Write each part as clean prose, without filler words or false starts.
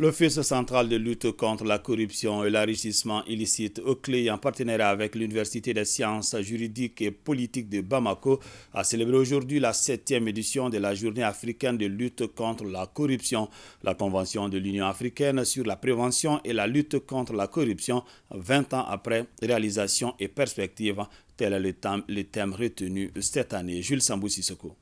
L'Office central de lutte contre la corruption et l'enrichissement illicite, OCLEI, en partenariat avec l'Université des sciences juridiques et politiques de Bamako, a célébré aujourd'hui la 7e édition de la Journée africaine de lutte contre la corruption. La Convention de l'Union africaine sur la prévention et la lutte contre la corruption, 20 ans après, réalisation et perspective, tel est le thème retenu cette année. Jules Sambou Sissoko.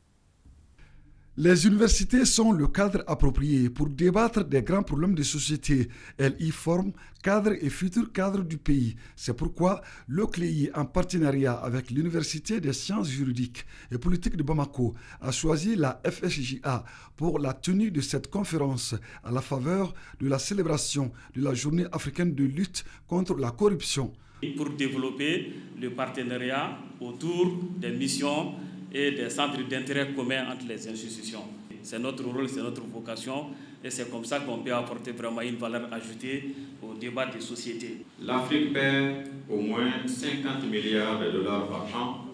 Les universités sont le cadre approprié pour débattre des grands problèmes de société. Elles y forment cadres et futurs cadres du pays. C'est pourquoi l'OCLEI, en partenariat avec l'Université des sciences juridiques et politiques de Bamako, a choisi la FSJA pour la tenue de cette conférence à la faveur de la célébration de la Journée africaine de lutte contre la corruption. Pour développer le partenariat autour des missions et des centres d'intérêt commun entre les institutions. C'est notre rôle, c'est notre vocation et c'est comme ça qu'on peut apporter vraiment une valeur ajoutée au débat des sociétés. L'Afrique perd au moins 50 milliards de dollars par an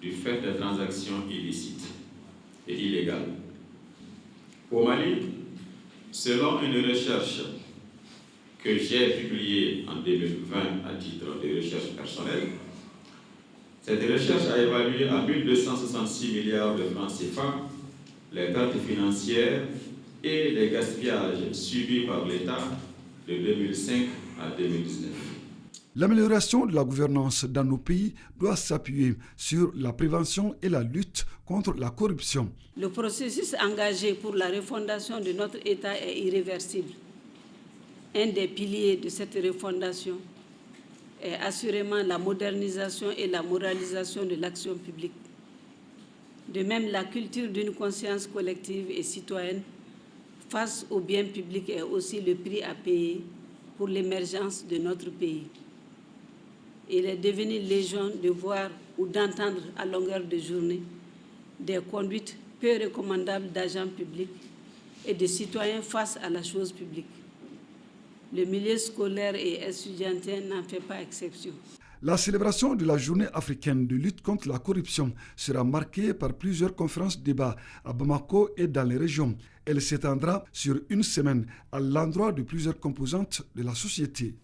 du fait des transactions illicites et illégales. Au Mali, selon une recherche que j'ai publiée en 2020 à titre de recherche personnelle, cette recherche a évalué à 1266 milliards de francs CFA les pertes financières et les gaspillages subis par l'État de 2005 à 2019. L'amélioration de la gouvernance dans nos pays doit s'appuyer sur la prévention et la lutte contre la corruption. Le processus engagé pour la refondation de notre État est irréversible. Un des piliers de cette refondation est assurément la modernisation et la moralisation de l'action publique. De même, la culture d'une conscience collective et citoyenne face au bien public est aussi le prix à payer pour l'émergence de notre pays. Il est devenu légitime de voir ou d'entendre à longueur de journée des conduites peu recommandables d'agents publics et de citoyens face à la chose publique. Le milieu scolaire et étudiantin n'en fait pas exception. La célébration de la Journée africaine de lutte contre la corruption sera marquée par plusieurs conférences-débats à Bamako et dans les régions. Elle s'étendra sur une semaine à l'endroit de plusieurs composantes de la société.